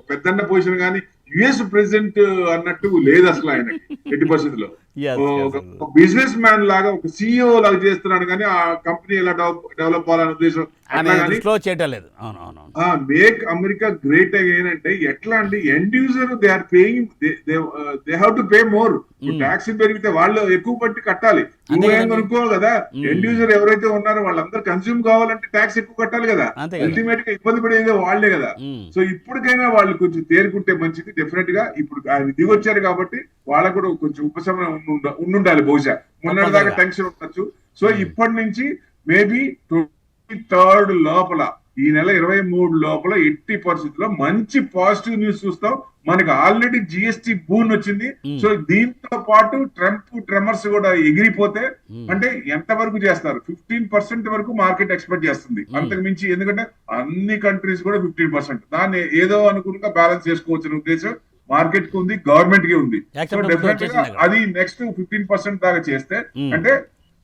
Peddanna position కానీ యుఎస్ ప్రెసిడెంట్ అన్నట్టు లేదు అసలు ఆయనకి ఎట్టి పరిస్థితుల్లో. ఒక బిజినెస్ మ్యాన్ లాగా ఒక సిఇఓ లాగా చేస్తున్నాడు కానీ ఆ కంపెనీ ఎలా డెవలప్ అవ్వాలనే ఉద్దేశం మేక్ అమెరికా గ్రేట్ అగైన్ అంటే ఎట్లా అంటే end user they are paying, they have to pay more. Tax పెరిగితే వాళ్ళు ఎక్కువ పట్టి కట్టాలి. నువ్వేం కొనుక్కోవాలి కదా. ఎండ్ యూజర్ ఎవరైతే ఉన్నారో వాళ్ళందరూ కన్స్యూమ్ కావాలంటే ట్యాక్స్ ఎక్కువ కట్టాలి కదా. అల్టిమేట్ గా ఇబ్బంది పడేది వాళ్లే కదా. సో ఇప్పటికైనా వాళ్ళు కొంచెం తేరుకుంటే మంచిది. డెఫినెట్ గా ఇప్పుడు ఆయన దిగొచ్చారు కాబట్టి వాళ్ళకు కూడా కొంచెం ఉపశమనం ఉండాలి. బహుశా మొన్నటిదాకా టెన్షన్ ఉండొచ్చు. సో ఇప్పటి నుంచి మేబీ 23rd లోపల ఈ నెల 23 లోపల ఎట్టి పరిస్థితుల్లో మంచి పాజిటివ్ న్యూస్ చూస్తాం. మనకి ఆల్రెడీ జిఎస్టి బూన్ వచ్చింది. సో దీంతో పాటు ట్రెమర్స్ కూడా ఎగిరిపోతే అంటే ఎంత వరకు చేస్తారు, 15% వరకు మార్కెట్ ఎక్స్పెక్ట్ చేస్తుంది. అంతకు మించి, ఎందుకంటే అన్ని కంట్రీస్ కూడా 15%, దాన్ని ఏదో అనుకున్నా బ్యాలెన్స్ చేసుకోవచ్చు అనే ఉద్దేశం మార్కెట్ కి ఉంది, గవర్నమెంట్ కి ఉంది. సో డెఫినెట్ గా అది నెక్స్ట్ 15% దాకా చేస్తే, అంటే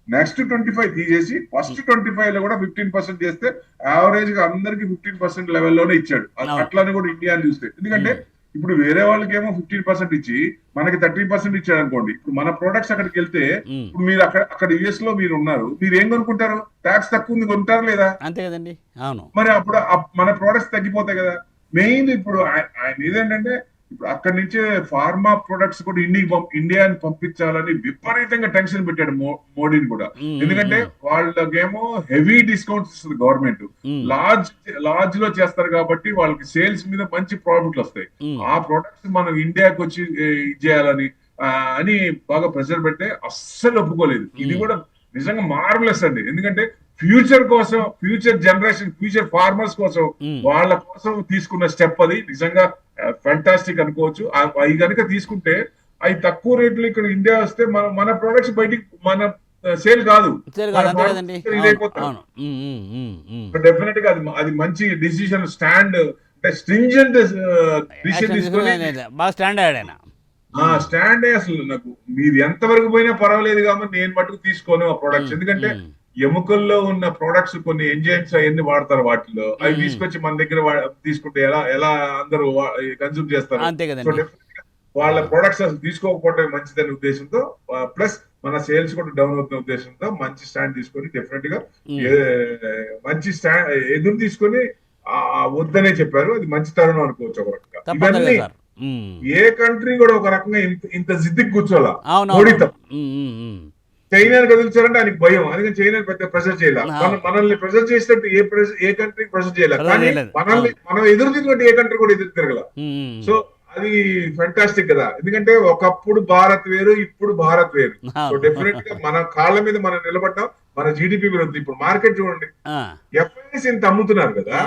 నెక్స్ట్ 25 తీసేసి ఫస్ట్ 25 లో కూడా 15% చేస్తే యావరేజ్ గా అందరికి 15% లెవెల్లోనే ఇచ్చాడు. అట్లానే కూడా ఇండియా చూస్తే, ఎందుకంటే ఇప్పుడు వేరే వాళ్ళకేమో 15% ఇచ్చి మనకి 30% ఇచ్చాడు అనుకోండి. ఇప్పుడు మన ప్రొడక్ట్స్ అక్కడికి వెళ్తే, ఇప్పుడు మీరు అక్కడ యుఎస్ లో మీరు ఉన్నారు, మీరు ఏం కొనుక్కుంటారు, ట్యాక్స్ తక్కువ ఉంది కొంటారు లేదా? అంతే కదండి. అవును. మరి అప్పుడు మన ప్రొడక్ట్స్ తగ్గిపోతాయి కదా. మెయిన్ ఇప్పుడు ఆయన ఏదేంటంటే, ఇప్పుడు అక్కడి నుంచే ఫార్మా ప్రొడక్ట్స్ కూడా ఇండియాని పంపించాలని విపరీతంగా టెన్షన్ పెట్టాడు మోడీని కూడా. ఎందుకంటే వాళ్ళకేమో హెవీ డిస్కౌంట్స్ ఇస్తుంది గవర్నమెంట్, లార్జ్ లో చేస్తారు కాబట్టి వాళ్ళకి సేల్స్ మీద మంచి ప్రాఫిట్లు వస్తాయి. ఆ ప్రొడక్ట్స్ మనం ఇండియాకి వచ్చి చేయాలని అని బాగా ప్రెషర్ పెడితే అస్సలు ఒప్పుకోలేదు. ఇది కూడా నిజంగా మార్వెలస్ అండి. ఎందుకంటే ఫ్యూచర్ కోసం, ఫ్యూచర్ జనరేషన్, ఫ్యూచర్ ఫార్మర్స్ కోసం, వాళ్ళ కోసం తీసుకున్న స్టెప్ అది నిజంగా ఫ్యాంటాస్టిక్ అనుకోవచ్చు. అవి కనుక తీసుకుంటే అవి తక్కువ రేట్లు ఇక్కడ ఇండియా వస్తే మన ప్రొడక్ట్స్ బయటికి మన సేల్ కాదు, డెఫినెట్ గా అది మంచి డిసిషన్, స్టాండ్ అంటే స్ట్రింజెంట్ డిసిషన్ తీసుకొని స్టాండ్ అసలు నాకు మీరు ఎంత వరకు పోయినా పర్వాలేదు కాబట్టి నేను మటుకు తీసుకోను ఆ ప్రొడక్ట్స్. ఎందుకంటే ఎముకల్లో ఉన్న ప్రొడక్ట్స్ కొన్ని ఎంజైమ్స్ అవన్నీ వాడతారు వాటిలో, అవి తీసుకొచ్చి మన దగ్గర తీసుకుంటే ఎలా అందరూ కన్సూమ్ చేస్తారు. సో డెఫినెట్ గా వాళ్ళ ప్రొడక్ట్స్ అసలు తీసుకోకపోవడం మంచిదనే ఉద్దేశంతో, ప్లస్ మన సేల్స్ కూడా డౌన్ అవుతున్న ఉద్దేశంతో మంచి స్టాండ్ తీసుకొని డెఫినెట్ గా మంచి స్టాండ్ ఎదురు తీసుకొని వద్దనే చెప్పారు. అది మంచి తరుణం అనుకోవచ్చు ఒక రకంగా. ఇవన్నీ ఏ కంట్రీ కూడా ఒక రకంగా ఇంత జిద్దికి కూర్చోాలా. మోడీతో చైనాని కదిలించారంటే ఆయనకి భయం, అందుకని చైనా పెద్ద ప్రెషర్ చేయాలి. మనల్ని ప్రెషర్ చేసినట్టు ఏ కంట్రీ ప్రెషర్ చేయాలి, కానీ మనం ఎదురు తిరిగినట్టు ఏ కంట్రీ కూడా ఎదురు తిరగల. సో అది ఫెంటాస్టిక్ కదా. ఎందుకంటే ఒకప్పుడు భారత్ వేరు, ఇప్పుడు భారత్ వేరు. సో డెఫినెట్ గా మన కాళ్ళ మీద మనం నిలబడ్డాం, మన జీడిపి పెరుగుతుంది. ఇప్పుడు మార్కెట్ చూడండి, ఎఫ్ఐఎస్ ఇంత అమ్ముతున్నారు కదా,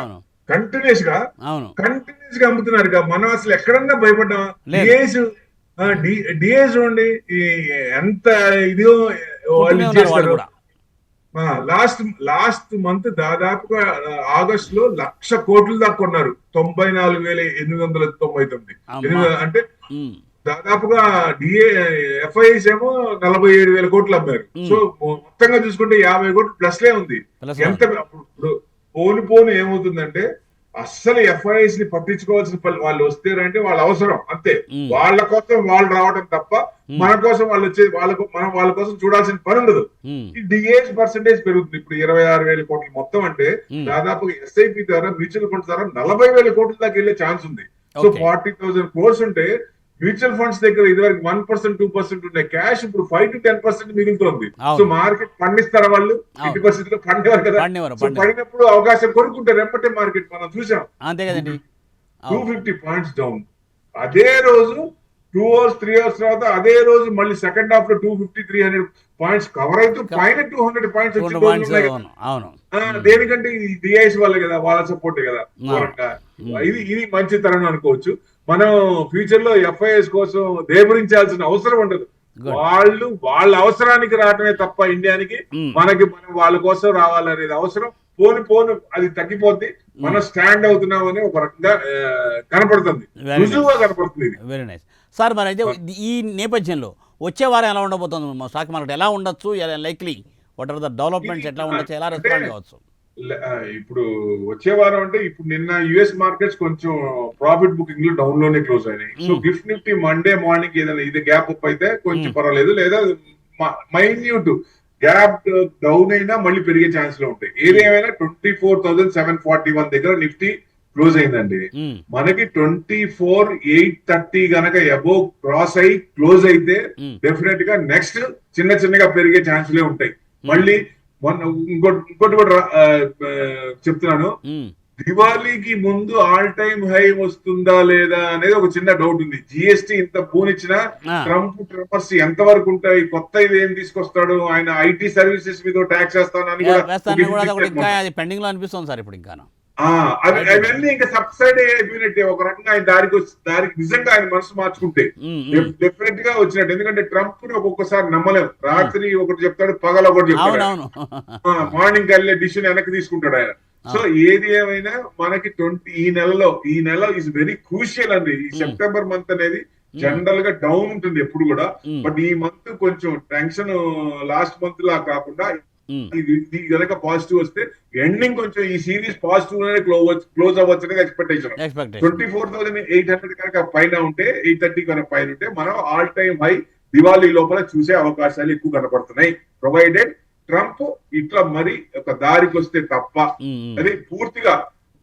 కంటిన్యూస్ గా అమ్ముతున్నారు. మనం అసలు ఎక్కడన్నా భయపడ్డాం? డిఏస్ చూడండి ఎంత ఇదిగో వాళ్ళు చేస్తారు. లాస్ట్ మంత్ దాదాపుగా ఆగస్ట్ లో 1,00,000 కోట్ల దాకా కొన్నారు, 94,899. అంటే దాదాపుగా ఎఫ్ఐఎస్ ఏమో 47,000 కోట్లు అమ్మారు. సో మొత్తంగా చూసుకుంటే 50 కోట్లు ప్లస్ లే ఉంది. ఎంత ఇప్పుడు పోను ఏమవుతుందంటే, అస్సలు ఎఫ్ఐఎస్ ని పట్టించుకోవాల్సిన వాళ్ళు వస్తారంటే వాళ్ళ అవసరం అంతే, వాళ్ళ కోసం వాళ్ళు రావడం తప్ప మన కోసం వాళ్ళు వచ్చేది, మనం వాళ్ళ కోసం చూడాల్సిన పని ఉండదు. ఈ డిఏస్ పర్సెంటేజ్ పెరుగుతుంది. ఇప్పుడు 26,000 కోట్లు మొత్తం అంటే దాదాపుగా ఎస్ఐపి ద్వారా, మ్యూచువల్ ఫండ్స్ ద్వారా 40,000 కోట్ల దాకా వెళ్ళే ఛాన్స్ ఉంది. సో 40,000 crores ఉంటే మ్యూచువల్ ఫండ్స్ దగ్గర ఇదివరకు 1%, 2% ఉండే క్యాష్ ఇప్పుడు 5 to 10% మిగులుతుంది. సో మార్కెట్ పండిస్తారా వాళ్ళు? 50% పండేవారు కదా. పడినప్పుడు అవకాశం కొనుక్కుంటారు ఎప్పటి మార్కెట్ మనం చూసాం. 250 పాయింట్స్ డౌన్, అదే రోజు 2 hours 3 hours తర్వాత అదే రోజు మళ్ళీ సెకండ్ హాఫ్ లో 250, 300 పాయింట్స్ కవర్ అవుతూ పైన 200 పాయింట్స్ వచ్చి దేనికంటే ఈ డిఐస్ వల్ల కదా, వాళ్ళ సపోర్ట్ కదా. ఇది మంచి తరం అనుకోవచ్చు. మనం ఫ్యూచర్ లో ఎఫ్ఐఎస్ కోసం దేబరించాల్సిన అవసరం ఉండదు. వాళ్ళ అవసరానికి రావటమే తప్ప ఇండియానికి మనం వాళ్ళ కోసం రావాలనేది అవసరం పోను అది తగ్గిపోద్ది. మనం స్టాండ్ అవుతున్నామని ఒక రకంగా కనపడుతుంది, రుజువుగా కనపడుతుంది. Very nice sir. మరి అయితే ఈ నేపథ్యంలో వచ్చే వారం ఎలా ఉండబోతుంది స్టాక్ మార్కెట్, ఎలా ఉండొచ్చు, likely what are the developments, ఎట్లా ఉండొచ్చు, ఎలా రెస్పాండ్ కావచ్చు? ఇప్పుడు వచ్చే వారం అంటే, ఇప్పుడు నిన్న యుఎస్ మార్కెట్స్ కొంచెం ప్రాఫిట్ బుకింగ్ లో డౌన్ లోనే క్లోజ్ అయినాయి. So gift Nifty Monday morning ఏదైనా ఇది గ్యాప్ అప్ అయితే కొంచెం పర్వాలేదు, లేదా మైన్యూట్ గ్యాప్ డౌన్ అయినా మళ్ళీ పెరిగే ఛాన్స్ లో ఉంటాయి. ఏదేమైనా 24,741 దగ్గర నిఫ్టీ క్లోజ్ అయిందండి. మనకి 24,830 గనక అబోవ్ క్రాస్ అయి క్లోజ్ అయితే డెఫినెట్ గా నెక్స్ట్ చిన్నగా పెరిగే ఛాన్స్లే ఉంటాయి. మళ్ళీ ఇంకోటి కూడా చెప్తున్నాను, దివాళీకి ముందు ఆల్ టైమ్ హై వస్తుందా లేదా అనేది ఒక చిన్న డౌట్ ఉంది. జిఎస్టీ ఇంత పూనిచ్చినా ట్రంప్స్ ఎంత వరకు ఉంటాయి, కొత్త ఇది ఏం తీసుకొస్తాడు, ఆయన ఐటీ సర్వీసెస్ మీద ట్యాక్స్ వేస్తానని పెండింగ్ లో అనిపిస్తుంది సార్ ఇప్పుడు ఇంకా. అవన్నీ ఇంకా సబ్సైడ్ అయిపోయినట్టే ఒక రకంగా ఆయన దారికి నిజంగా ఆయన మనసు మార్చుకుంటే డెఫినెట్ గా వచ్చినట్టు. ఎందుకంటే ట్రంప్ ని ఒక్కొక్కసారి నమ్మలేము. రాత్రి ఒకటి చెప్తాడు, పగల ఒకటి చెప్తాడు, మార్నింగ్ కల్లే డిసిషన్ వెనక్కి తీసుకుంటాడు ఆయన. సో ఏది ఏమైనా మనకి ఈ నెల ఇస్ వెరీ క్రూషియల్ అండి. ఈ సెప్టెంబర్ మంత్ అనేది జనరల్ గా డౌన్ ఉంటుంది ఎప్పుడు కూడా. బట్ ఈ మంత్ కొంచెం టెన్షన్ లాస్ట్ మంత్ లా కాకుండా ఇది కనుక పాజిటివ్ వస్తే ఎండింగ్ కొంచెం ఈ సిరీస్ పాజిటివ్ క్లోజ్ అవ్వచ్చు అనేది ఎక్స్పెక్టేషన్. 24,800 కనుక పైన ఉంటే, 830 కనుక పైన ఉంటే మనం ఆల్ టైమ్ హై దివాళీ లోపల చూసే అవకాశాలు ఎక్కువ కనపడుతున్నాయి. ప్రొవైడెడ్ ట్రంప్ ఇట్లా మరి ఒక దారికి వస్తే తప్ప. అది పూర్తిగా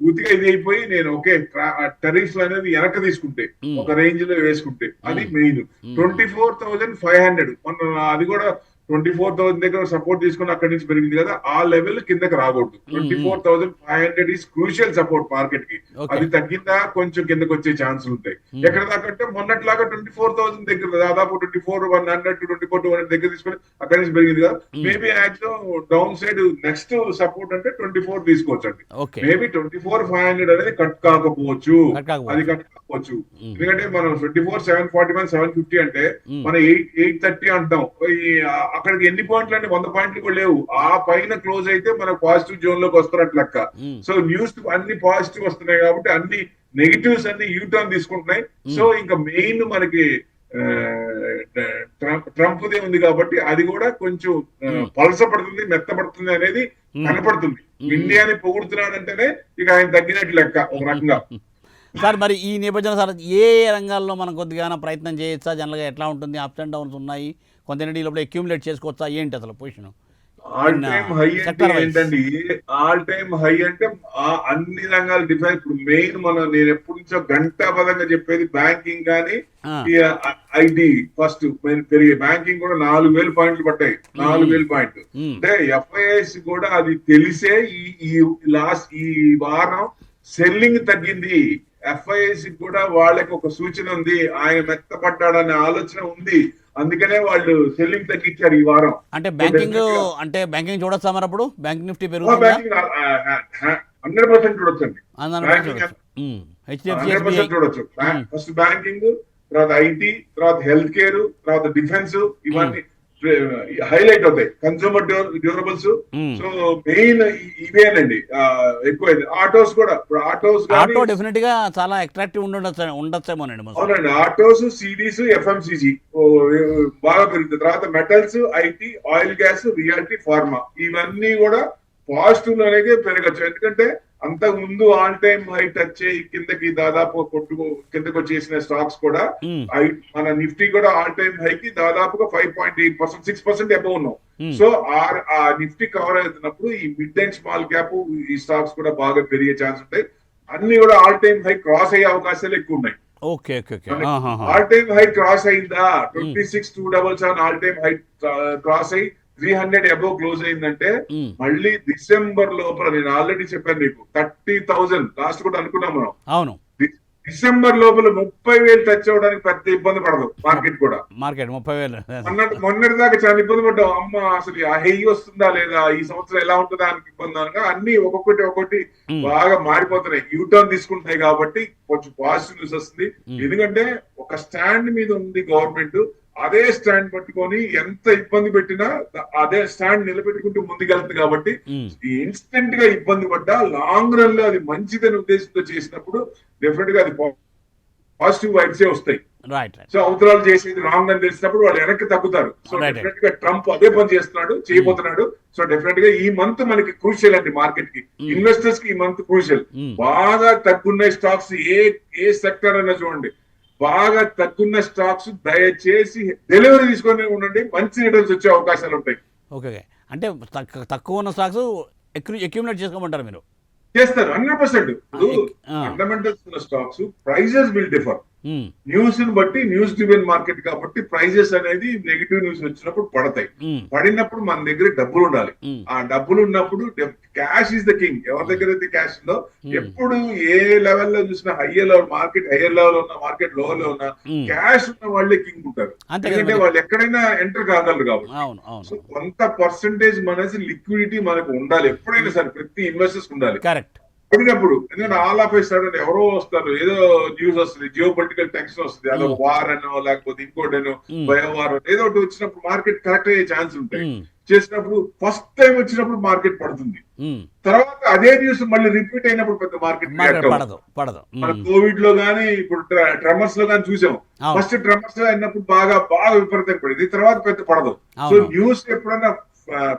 ఇది అయిపోయి నేను ఓకే టెరిఫ్స్ అనేది వెనక తీసుకుంటే ఒక రేంజ్ లో వేసుకుంటే అది మెయిన్. 24,500 అది కూడా 24,000 దగ్గర సపోర్ట్ తీసుకుని అక్కడి నుంచి పెరిగింది కదా, ఆ లెవెల్ కిందకి రాకూడదు. 24,500 ఈస్ క్రూషియల్ సపోర్ట్ మార్కెట్ కి. అది తగ్గిందా కొంచెం కిందకి వచ్చే ఛాన్సులు ఉంటాయి. ఎక్కడ దాకంటే మొన్నట్లాగా 24,000 దగ్గర దాదాపు 24,100 to 24,200 దగ్గర తీసుకుని అక్కడి నుంచి పెరిగింది కదా. Maybe actual down side next support అంటే 24 తీసుకోవచ్చండి. మేబీ 24,500 అనేది కట్ కాకపోవచ్చు, అది కట్ కాకపోవచ్చు. ఎందుకంటే మనం 24,741, 750 అంటే మనం 830 అంటాం. అక్కడికి ఎన్ని పాయింట్లు అంటే 100 పాయింట్లు కూడా లేవు. ఆ పైన క్లోజ్ అయితే మనకు పాజిటివ్ జోన్ లోకి వస్తున్నట్లు లెక్క. సో న్యూస్ అన్ని పాజిటివ్ వస్తున్నాయి కాబట్టి అన్ని నెగిటివ్స్ అన్ని యూటర్న్ తీసుకుంటున్నాయి. సో ఇంకా మెయిన్ మనకి ట్రంప్ దే ఉంది కాబట్టి అది కూడా కొంచెం పలసపడుతుంది, మెత్తపడుతుంది అనేది కనపడుతుంది. ఇండియాని పొగుడుతున్నాడంటేనే ఇక ఆయన తగ్గినట్లు లెక్క ఒక రకంగా. సార్ మరి ఈ నేపథ్యంలో సార్ ఏ రంగాల్లో మనం కొద్దిగా ప్రయత్నం చేయొచ్చా? జనరల్గా ఎట్లా ఉంటుంది? అప్స్ అండ్ డౌన్స్ ఉన్నాయి, కొంత లోపల అక్యూములేట్ చేసుకోవచ్చా, ఏంటి అసలు పొజిషన్? ఆల్ టైమ్ హై అంటే ఏంటండి? ఆల్ టైమ్ హై అంటే అన్ని రంగాలు డిఫైన్. ఇప్పుడు మెయిన్ నేను ఎప్పటి నుంచో గంటాపదంగా చెప్పేది బ్యాంకింగ్ కానీ ఐటీ ఫస్ట్ పెరిగే. బ్యాంకింగ్ కూడా 4,000 పాయింట్లు పట్టాయి, 4,000 పాయింట్లు. అంటే ఎఫ్ఐఎస్ కూడా అది తెలిసే ఈ వారం సెల్లింగ్ తగ్గింది. ఎఫ్ఐఎస్ కూడా వాళ్ళకి ఒక సూచన ఉంది, ఆయన మెత్తపడ్డాడనే ఆలోచన ఉంది, అందుకనే వాళ్ళు సెల్లింగ్ తగ్గించారు ఈ వారం. అంటే బ్యాంకింగ్ చూడొచ్చా మరి అప్పుడు? బ్యాంక్ నిఫ్టీ పెరుగుతుంది 100% చూడొచ్చండి. 100% చూడొచ్చు. ఫస్ట్ బ్యాంకింగ్, తర్వాత ఐటీ, తర్వాత హెల్త్ కేర్, తర్వాత డిఫెన్స్, ఇవన్నీ హైలైట్ అవుతాయి. Consumer durables. సో మెయిన్ ఇవేనండి ఎక్కువ. ఆటోస్ కూడా, ఇప్పుడు ఆటో డెఫినెట్ గా చాలా అట్రాక్టివ్ ఉండొచ్చేమోనండి. అవునండి, ఆటోస్, సిడీస్, ఎఫ్ఎంసీజీ బాగా పెరుగుతాయి. తర్వాత metals, IT, oil gas, reality, pharma ఇవన్నీ కూడా పాజిటివ్ లోనే పెరగచ్చు. ఎందుకంటే అంతకు ముందు ఆల్ టైమ్ హై టచ్ కిందకి దాదాపు కిందకి వచ్చేసిన స్టాక్స్ కూడా మన నిఫ్టీ కూడా ఆల్ టైమ్ హైకి దాదాపుగా 5.8%, 6% అబౌవ్ ఉన్నాం. సో ఆ నిఫ్టీ కవర్ అవుతున్నప్పుడు ఈ మిడ్ అండ్ స్మాల్ క్యాప్ ఈ స్టాక్స్ కూడా బాగా పెరిగే ఛాన్స్ ఉంటాయి. అన్ని కూడా ఆల్ టైమ్ హై క్రాస్ అయ్యే అవకాశాలు ఎక్కువ ఉన్నాయి. ఆల్ టైమ్ హై క్రాస్ అయిందా? 26,277 ఆల్ టైమ్ హై క్రాస్ అయ్యి 300 అబోవ్ క్లోజ్ అయిందంటే మళ్ళీ డిసెంబర్ లోపల, నేను ఆల్రెడీ చెప్పాను మీకు, 30,000 లాస్ట్ కూడా అనుకున్నాం మనం. అవును, డిసెంబర్ లోపల 30,000 టచ్ అవడానికి పెద్ద ఇబ్బంది పడదు మార్కెట్ కూడా. 30,000 మొన్నటి దాకా చాలా ఇబ్బంది పడ్డాం. అమ్మ అసలు ఆ హై వస్తుందా లేదా, ఈ సంవత్సరం ఎలా ఉంటుందా అని ఇబ్బంది అనగా అన్ని ఒక్కొక్కటి బాగా మారిపోతున్నాయి, యూటర్న్ తీసుకుంటున్నాయి. కాబట్టి కొంచెం పాజిటివ్ న్యూస్ వస్తుంది. ఎందుకంటే ఒక స్టాండ్ మీద ఉంది గవర్నమెంట్, అదే స్టాండ్ పట్టుకొని ఎంత ఇబ్బంది పెట్టినా అదే స్టాండ్ నిలబెట్టుకుంటూ ముందుకెళ్తుంది. కాబట్టి ఇన్స్టెంట్ గా ఇబ్బంది పడ్డా లాంగ్ రన్ లో అది మంచిదని ఉద్దేశంతో చేసినప్పుడు డెఫినెట్ గా అది పాజిటివ్ వైబ్స్ వస్తాయి. సో అవతరాలు చేసేది రాంగ్ అని తెలిసినప్పుడు వాళ్ళు వెనక్కి తగ్గుతారు. సో డెఫినెట్ గా ట్రంప్ అదే పని చేయబోతున్నాడు. సో డెఫినెట్ గా ఈ మంత్ మనకి క్రూషియల్ అండి మార్కెట్ కి, ఇన్వెస్టర్స్ కి ఈ మంత్ క్రూషియల్. బాగా తగ్గున్న స్టాక్స్ ఏ సెక్టర్ అయినా చూడండి, బాగా తగ్గున్న స్టాక్స్ దయచేసి డెలివరీ తీసుకొని ఉండండి, మంచి రిటర్న్స్ వచ్చే అవకాశాలు ఉంటాయి. ఓకే, అంటే తక్కువ ఉన్న స్టాక్స్ అక్యూములేట్ చేసుకోమంటారు మీరు? చేస్తారు 100%. ఫండమెంటల్స్ ఉన్న stocks prices will differ. News ని బట్టి, న్యూస్ డ్రివెన్ మార్కెట్ కాబట్టి ప్రైజెస్ అనేది నెగిటివ్ న్యూస్ వచ్చినప్పుడు పడతాయి. పడినప్పుడు మన దగ్గర డబ్బులు ఉండాలి. ఆ డబ్బులు ఉన్నప్పుడు క్యాష్ ఈస్ ద కింగ్. ఎవరి దగ్గర అయితే క్యాష్ ఉందో, ఎప్పుడు ఏ లెవెల్లో చూసినా higher level market, higher level ఉన్న మార్కెట్, లోవర్ లో ఉన్న క్యాష్ ఉన్న వాళ్ళే కింగ్ ఉంటారు. ఎందుకంటే వాళ్ళు ఎక్కడైనా ఎంటర్ కాగలరు కాబట్టి. సో కొంత పర్సంటేజ్ మనసి లిక్విడిటీ మనకు ఉండాలి ఎప్పుడైనా సరే, ప్రతి ఇన్వెస్టర్స్ ఉండాలి. కరెక్ట్. పడినప్పుడు ఎందుకంటే ఆల్ ఆఫ్ ఏ సడన్ ఎవరో వస్తారు, ఏదో న్యూస్ వస్తుంది, జియో పొలిటికల్ టెన్షన్ వస్తుంది, అదో వార్ అనో లేకపోతే ఇంకోటనో బయోవార్ ఏదో ఒకటి వచ్చినప్పుడు మార్కెట్ కరెక్ట్ అయ్యే ఛాన్స్ ఉంటాయి. చేసినప్పుడు ఫస్ట్ టైం వచ్చినప్పుడు మార్కెట్ పడుతుంది, తర్వాత అదే న్యూస్ మళ్ళీ రిపీట్ అయినప్పుడు పెద్ద మార్కెట్ పడదు. మన కోవిడ్ లో గానీ ఇప్పుడు ట్రెమర్స్ లో గానీ చూసాం, ఫస్ట్ ట్రెమర్స్ అయినప్పుడు బాగా విపరీతంగా పడింది, తర్వాత పెద్ద పడదు. సో న్యూస్ ఎప్పుడైనా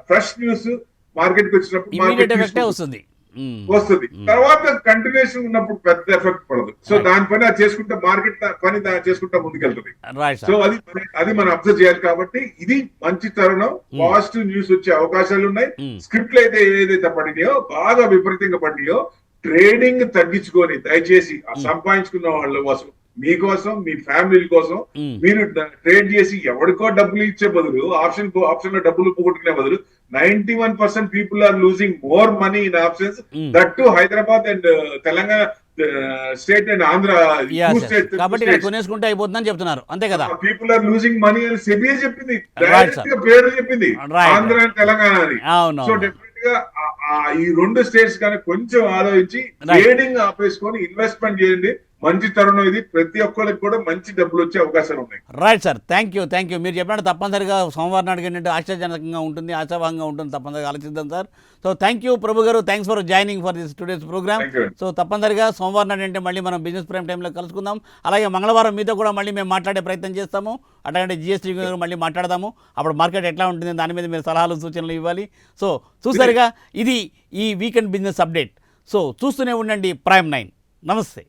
ఫ్రెష్ న్యూస్ మార్కెట్ కి వచ్చినప్పుడు మార్కెట్ వస్తుంది, తర్వాత కంటిన్యూషన్ ఉన్నప్పుడు పెద్ద ఎఫెక్ట్ పడదు. సో దాని పని అది చేసుకుంటే మార్కెట్ పని చేసుకుంటా ముందుకెళ్తుంది. సో అది మనం అబ్జర్వ్ చేయాలి. కాబట్టి ఇది మంచి తరుణం, పాజిటివ్ న్యూస్ వచ్చే అవకాశాలు ఉన్నాయి. స్క్రిప్ట్లు అయితే ఏదైతే పడినాయో బాగా విపరీతంగా పడినాయో ట్రేడింగ్ తగ్గించుకొని దయచేసి సంపాదించుకున్న వాళ్ళ కోసం, మీకోసం, మీ ఫ్యామిలీ కోసం మీరు ట్రేడ్ చేసి ఎవరికో డబ్బులు ఇచ్చే బదులు ఆప్షన్ లో డబ్బులు పోగొట్టుకునే బదులు 91% people are losing more money in options, that to Hyderabad and Telangana state and Andhra కాబట్టి కొనేసుకుంటే అయిపోతుందని చెప్తున్నారు, అంతే కదా. పీపుల్ ఆర్ లూజింగ్ మనీ అని సెబిఐ చెప్పింది, డైరెక్ట్ గా పేరు చెప్పింది, ఆంధ్ర అండ్ తెలంగాణ అని. సో డెఫినెట్ గా ఈ రెండు స్టేట్స్ కానీ కొంచెం ఆలోచించి ట్రేడింగ్ ఆపేసుకొని ఇన్వెస్ట్మెంట్ చేయండి. మంచి తరుణం ఇది, ప్రతి ఒక్కరికి కూడా మంచి డబ్బులు వచ్చే అవకాశాలు ఉన్నాయి. Right sir, thank you. మీరు చెప్పినట్టు తప్పనిసరిగా సోమవారం నాటికి ఏంటంటే ఆశ్చర్యజనకంగా ఉంటుంది, ఆశాభంగా ఉంటుంది, తప్పనిసరిగా ఆలోచిద్దాం సార్. సో థ్యాంక్ యూ ప్రభు గారు, thanks for joining for this today's program. So తప్పనిసరిగా సోమవారం నాటి అంటే మళ్ళీ మనం బిజినెస్ ప్రైమ్ టైంలో కలుసుకుందాం. అలాగే మంగళవారం మీతో కూడా మళ్ళీ మేము మాట్లాడే ప్రయత్నం చేస్తాము, అట్లాంటి జిఎస్టీ మళ్ళీ మాట్లాడదాము. అప్పుడు మార్కెట్ ఎట్లా ఉంటుంది దాని మీద మీరు సలహాలు సూచనలు ఇవ్వాలి. సో చూసారుగా, ఇది ఈ వీకెండ్ బిజినెస్ అప్డేట్. సో చూస్తూనే ఉండండి ప్రైమ్ 9. నమస్తే.